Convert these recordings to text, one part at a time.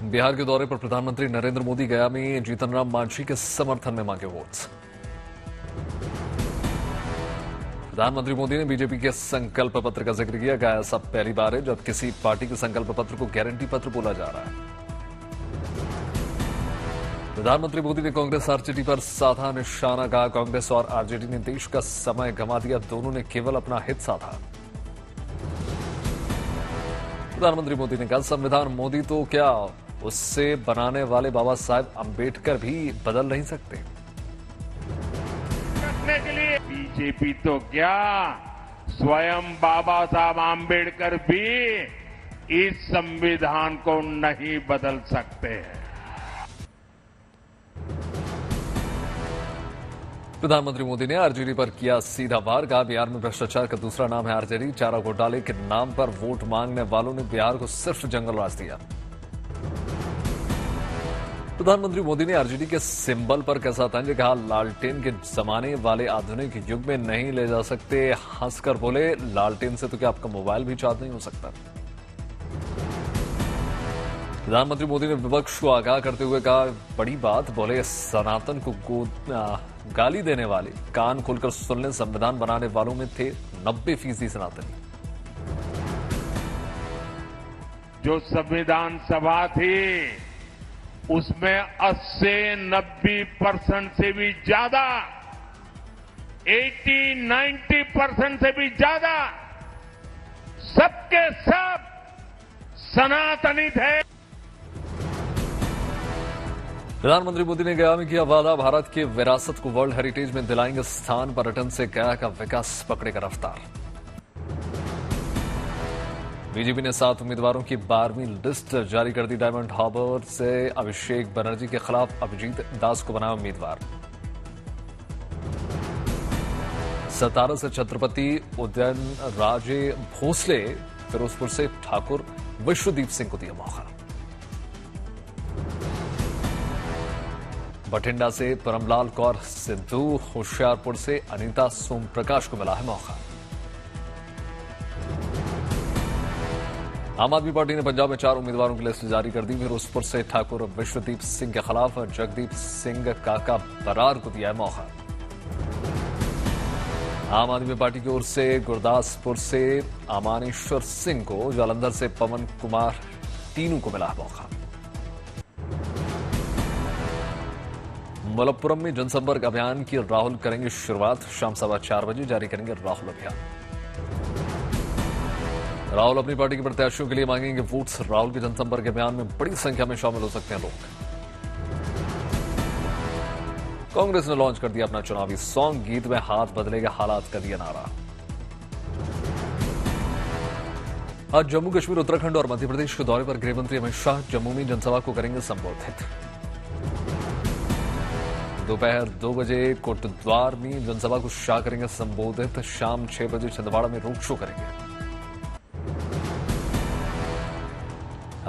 बिहार के दौरे पर प्रधानमंत्री नरेंद्र मोदी गया में जीतन राम मांझी के समर्थन में मांगे वोट्स। प्रधानमंत्री मोदी ने बीजेपी के संकल्प पत्र का जिक्र किया। गया ऐसा पहली बार है जब किसी पार्टी के संकल्प पत्र को गारंटी पत्र बोला जा रहा है। प्रधानमंत्री मोदी ने कांग्रेस आरजेडी पर साधा निशाना। कहा, कांग्रेस और आरजेडी ने देश का समय गंवा दिया, दोनों ने केवल अपना हित साधा। प्रधानमंत्री मोदी ने कहा, संविधान मोदी तो क्या उससे बनाने वाले बाबा साहेब अंबेडकर भी बदल नहीं सकते। रखने के लिए बीजेपी तो क्या स्वयं बाबा साहब अंबेडकर भी इस संविधान को नहीं बदल सकते हैं। प्रधानमंत्री मोदी ने आरजेडी पर किया सीधा वार। कहा, बिहार में भ्रष्टाचार का दूसरा नाम है आरजेडी। चारा घोटाले के नाम पर वोट मांगने वालों ने बिहार को सिर्फ जंगल राज दिया। प्रधानमंत्री मोदी ने आरजेडी के सिंबल पर कैसा तंज। कहा, लालटेन के जमाने वाले आधुनिक युग में नहीं ले जा सकते। हंसकर बोले, लालटेन से तो क्या आपका मोबाइल भी चार्ज नहीं हो सकता। प्रधानमंत्री मोदी ने विपक्ष को आगाह करते हुए कहा, बड़ी बात। बोले, सनातन को गाली देने वाले कान खोलकर सुन लें, संविधान बनाने वालों में थे 90% सनातनी। जो संविधान सभा थी उसमें 80-90% से भी ज्यादा, 80-90% से भी ज्यादा सबके सब सनातनी थे। प्रधानमंत्री मोदी ने गया में किया वादा, भारत की विरासत को वर्ल्ड हेरिटेज में दिलाएंगे स्थान। पर्यटन से गया का विकास पकड़ेगा रफ्तार। बीजेपी ने 7 उम्मीदवारों की 12वीं लिस्ट जारी कर दी। डायमंड हार्बर से अभिषेक बनर्जी के खिलाफ अभिजीत दास को बनाया उम्मीदवार। सतारा से छत्रपति उदयन राजे भोसले, फिरोजपुर से ठाकुर विश्वदीप सिंह को दिया मौका। बठिंडा से परमलाल कौर सिद्धू, होशियारपुर से अनीता सोम प्रकाश को मिला है मौका। आम आदमी पार्टी ने पंजाब में 4 उम्मीदवारों की लिस्ट जारी कर दी। फिरोजपुर से ठाकुर विश्वदीप सिंह के खिलाफ जगदीप सिंह काका बरार को दिया है मौका। आम आदमी पार्टी की ओर से गुरदासपुर से अमानेश्वर सिंह को, जालंधर से पवन कुमार टीनू को मिला है मौका। मलप्पुरम में जनसंपर्क अभियान की राहुल करेंगे शुरुआत। शाम 4:15 बजे जारी करेंगे राहुल अभियान। राहुल अपनी पार्टी के प्रत्याशियों के लिए मांगेंगे वोट्स। राहुल के जनसंपर्क अभियान में बड़ी संख्या में शामिल हो सकते हैं लोग। कांग्रेस ने लॉन्च कर दिया अपना चुनावी सॉन्ग। गीत में हाथ बदलेगा हालात का दिया नारा। आज जम्मू कश्मीर, उत्तराखंड और मध्य प्रदेश के दौरे पर गृहमंत्री अमित शाह जम्मू में जनसभा को करेंगे संबोधित। दोपहर 2 बजे कोटद्वार में जनसभा को शाह करेंगे संबोधित। शाम 6 बजे छिंदवाड़ा में रोड शो करेंगे।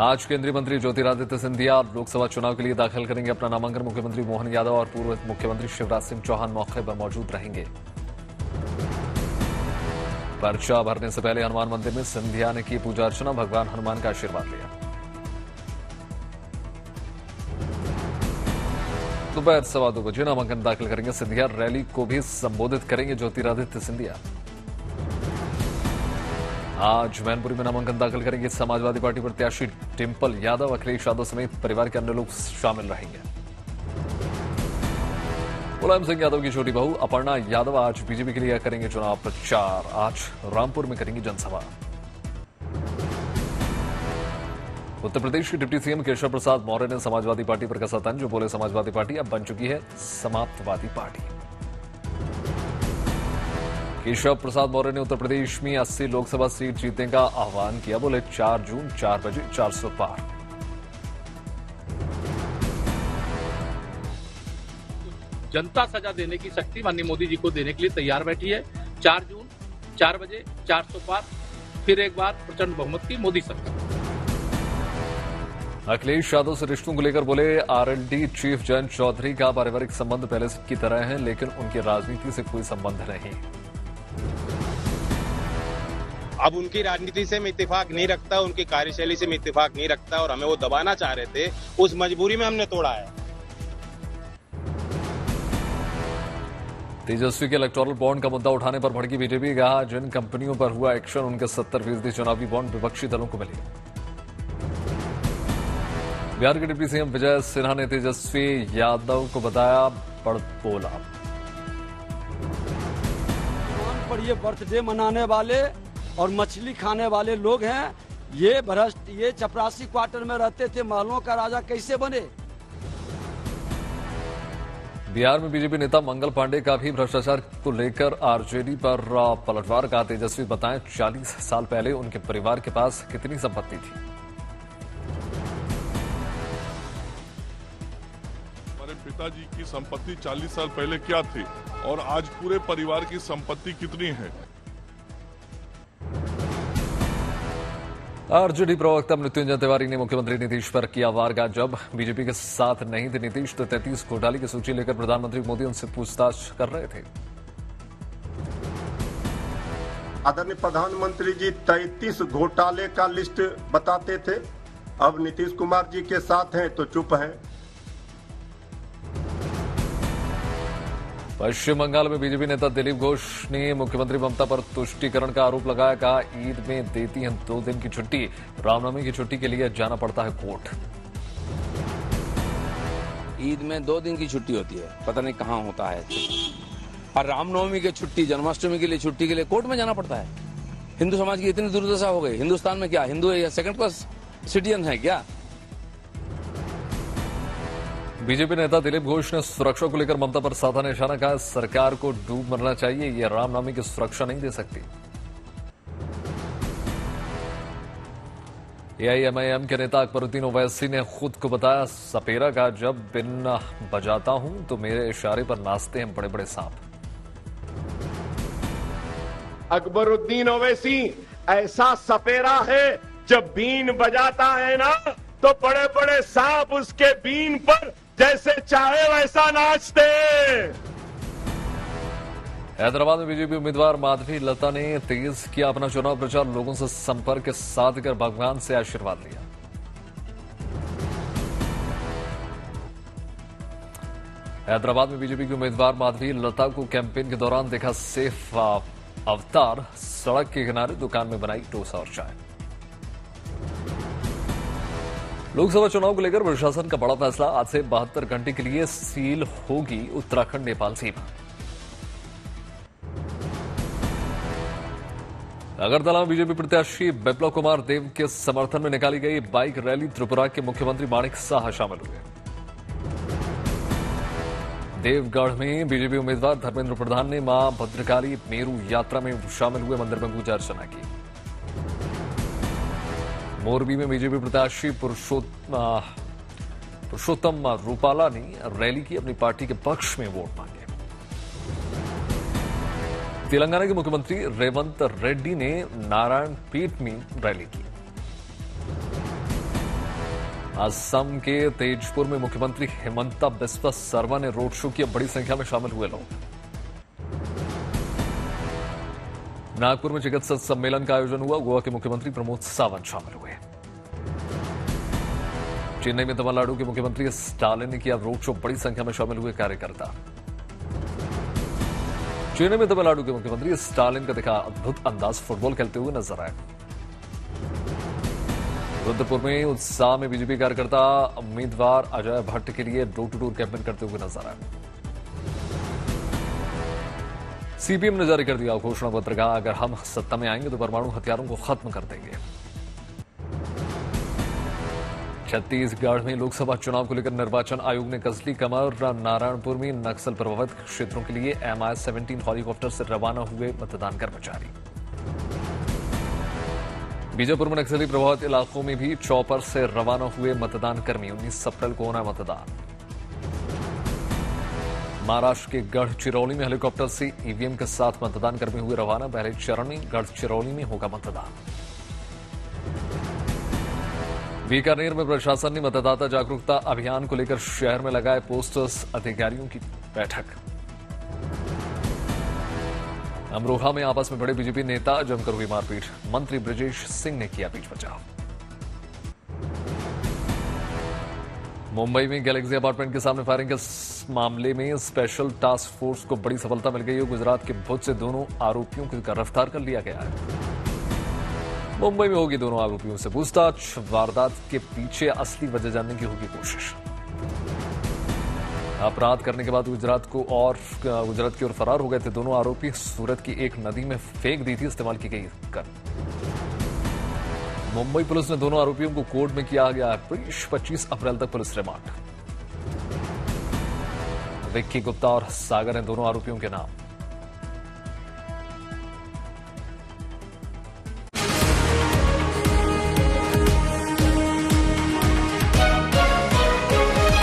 आज केंद्रीय मंत्री ज्योतिरादित्य सिंधिया लोकसभा चुनाव के लिए दाखिल करेंगे अपना नामांकन। मुख्यमंत्री मोहन यादव और पूर्व मुख्यमंत्री शिवराज सिंह चौहान मौके पर मौजूद रहेंगे। पर्चा भरने से पहले हनुमान मंदिर में सिंधिया ने की पूजा अर्चना, भगवान हनुमान का आशीर्वाद लिया। दोपहर 2:15 बजे नामांकन दाखिल करेंगे सिंधिया। रैली को भी संबोधित करेंगे ज्योतिरादित्य सिंधिया। आज मैनपुरी में नामांकन दाखिल करेंगे समाजवादी पार्टी प्रत्याशी डिंपल यादव। अखिलेश यादव समेत परिवार के अन्य लोग शामिल रहेंगे। मुलायम सिंह यादव की छोटी बहू अपर्णा यादव आज बीजेपी के लिए करेंगे चुनाव प्रचार। आज रामपुर में करेंगी जनसभा। उत्तर प्रदेश के डिप्टी सीएम केशव प्रसाद मौर्य ने समाजवादी पार्टी पर कसा तंज। बोले, समाजवादी पार्टी अब बन चुकी है समाप्तवादी पार्टी। केशव प्रसाद मौर्य ने उत्तर प्रदेश में 80 लोकसभा सीट जीतने का आह्वान किया। बोले, 4 जून 4 बजे 400 पार। जनता सजा देने की शक्ति माननीय मोदी जी को देने के लिए तैयार बैठी है। 4 जून 4 बजे 400 पार, फिर एक बार प्रचंड बहुमत की मोदी सरकार। अखिलेश यादव से रिश्तों को लेकर बोले, आरएलडी चीफ जयंत चौधरी का पारिवारिक संबंध पहले की तरह है, लेकिन उनकी राजनीति से कोई संबंध नहीं। अब उनकी राजनीति से मैं इत्तेफाक नहीं रखता, उनकी कार्यशैली से मैं इत्तेफाक नहीं रखता और हमें वो दबाना चाह रहे थे, उस मजबूरी में हमने तोड़ा है। तेजस्वी के इलेक्टोरल बॉन्ड का मुद्दा उठाने पर भड़की बीजेपी, कहा जिन कंपनियों पर हुआ एक्शन उनके 70% चुनावी बॉन्ड विपक्षी दलों को मिले। बिहार के डिप्टी सीएम विजय सिन्हा ने तेजस्वी यादव को बताया बड़बोला। पर ये बर्थडे मनाने वाले और मछली खाने वाले लोग हैं, ये भ्रष्ट, ये चपरासी क्वार्टर में रहते थे, महलों का राजा कैसे बने। बिहार में बीजेपी नेता मंगल पांडे का भी भ्रष्टाचार को लेकर आरजेडी पर पलटवार का। तेजस्वी बताएं 40 साल पहले उनके परिवार के पास कितनी संपत्ति थी। हमारे पिताजी की संपत्ति 40 साल पहले क्या थी और आज पूरे परिवार की संपत्ति कितनी है। आरजेडी प्रवक्ता मृत्युंजय तिवारी ने मुख्यमंत्री नीतीश पर किया वारदात। जब बीजेपी के साथ नहीं थे नीतीश तो 33 घोटाले की सूची लेकर प्रधानमंत्री मोदी उनसे पूछताछ कर रहे थे। आदरणीय प्रधानमंत्री जी 33 घोटाले का लिस्ट बताते थे, अब नीतीश कुमार जी के साथ हैं तो चुप हैं। पश्चिम बंगाल में बीजेपी नेता दिलीप घोष ने मुख्यमंत्री ममता पर तुष्टीकरण का आरोप लगाया। कहा ईद में देती हैं 2 दिन की छुट्टी, रामनवमी की छुट्टी के लिए जाना पड़ता है कोर्ट। ईद में 2 दिन की छुट्टी होती है, पता नहीं कहाँ होता है, और रामनवमी की छुट्टी, जन्माष्टमी के लिए छुट्टी के लिए कोर्ट में जाना पड़ता है। हिंदू समाज की इतनी दुर्दशा हो गई। हिंदुस्तान में क्या हिंदू है या सेकंड क्लास सिटीजन है क्या? बीजेपी नेता दिलीप घोष ने सुरक्षा को लेकर ममता पर साधा निशाना। कहा सरकार को डूब मरना चाहिए, ये रामनवमी की सुरक्षा नहीं दे सकती। एआईएमआईएम के नेता अकबरुद्दीन ओवैसी ने खुद को बताया सपेरा। का जब बिन बजाता हूं तो मेरे इशारे पर नाचते हैं बड़े बड़े सांप। अकबरुद्दीन ओवैसी ऐसा सपेरा है, जब बीन बजाता है ना तो बड़े बड़े सांप उसके बीन पर जैसे चाहे वैसा नाचते। हैदराबाद में बीजेपी उम्मीदवार माधवी लता ने तेज किया अपना चुनाव प्रचार। लोगों से संपर्क साधकर भगवान से आशीर्वाद लिया। हैदराबाद में बीजेपी की उम्मीदवार माधवी लता को कैंपेन के दौरान देखा सेफ अवतार। सड़क के किनारे दुकान में बनाई डोसा और चाय। लोकसभा चुनाव को लेकर प्रशासन का बड़ा फैसला। आज से 72 घंटे के लिए सील होगी उत्तराखंड नेपाल सीमा। अगरतला में बीजेपी प्रत्याशी बिप्लब कुमार देव के समर्थन में निकाली गई बाइक रैली। त्रिपुरा के मुख्यमंत्री माणिक साह शामिल हुए। देवगढ़ में बीजेपी उम्मीदवार धर्मेंद्र प्रधान ने मां भद्रकाली मेरू यात्रा में शामिल हुए, मंदिर में पूजा अर्चना की। मोरबी में बीजेपी प्रत्याशी पुरुषोत्तम रूपाला ने रैली की, अपनी पार्टी के पक्ष में वोट मांगे। तेलंगाना के मुख्यमंत्री रेवंत रेड्डी ने नारायणपेट में रैली की। असम के तेजपुर में मुख्यमंत्री हिमंता बिस्वा सर्मा ने रोड शो किया, बड़ी संख्या में शामिल हुए लोग। नागपुर में चिकित्सक सम्मेलन का आयोजन हुआ, गोवा के मुख्यमंत्री प्रमोद सावंत शामिल हुए। चेन्नई में तमिलनाडु के मुख्यमंत्री स्टालिन ने किया रोड शो, बड़ी संख्या में शामिल हुए कार्यकर्ता। चेन्नई में तमिलनाडु के मुख्यमंत्री स्टालिन का दिखा अद्भुत अंदाज, फुटबॉल खेलते हुए नजर आए। रुद्रपुर में उत्साह में बीजेपी कार्यकर्ता उम्मीदवार अजय भट्ट के लिए डोर टू डोर कैंपेन करते हुए नजर आए। सीपीएम ने जारी कर दिया घोषणा पत्र। कहा अगर हम सत्ता में आएंगे तो परमाणु हथियारों को खत्म कर देंगे। छत्तीसगढ़ में लोकसभा चुनाव को लेकर निर्वाचन आयोग ने कसली कमर। नारायणपुर में नक्सल प्रभावित क्षेत्रों के लिए MI-17 हेलीकॉप्टर से रवाना हुए मतदान कर्मचारी। बीजापुर में नक्सली प्रभावित इलाकों में भी चॉपर से रवाना हुए मतदान कर्मी। 19 अप्रैल को होना मतदान। महाराष्ट्र के गढ़चिरौली में हेलीकॉप्टर से ईवीएम के साथ मतदान कर्मी हुए रवाना। पहले चरण में गढ़चिरौली में होगा मतदान। बीकानेर में प्रशासन ने मतदाता जागरूकता अभियान को लेकर शहर में लगाए पोस्टर्स। अधिकारियों की बैठक। अमरोहा में आपस में बड़े बीजेपी नेता जमकर हुई मारपीट, मंत्री ब्रजेश सिंह ने किया बीच बचाव। मुंबई में गैलेक्सी अपार्टमेंट के सामने फायरिंग के मामले में स्पेशल टास्क फोर्स को बड़ी सफलता मिल गई है। गुजरात के भुज से दोनों आरोपियों को गिरफ्तार कर लिया गया है। मुंबई में होगी दोनों आरोपियों से पूछताछ, वारदात के पीछे असली वजह जानने की होगी कोशिश। अपराध करने के बाद गुजरात की ओर फरार हो गए थे दोनों आरोपी। सूरत की एक नदी में फेंक दी थी इस्तेमाल की गई गन। मुंबई पुलिस ने दोनों आरोपियों को कोर्ट में किया गया पेश। 25 अप्रैल तक पुलिस रिमांड। विक्की गुप्ता और सागर हैं दोनों आरोपियों के नाम।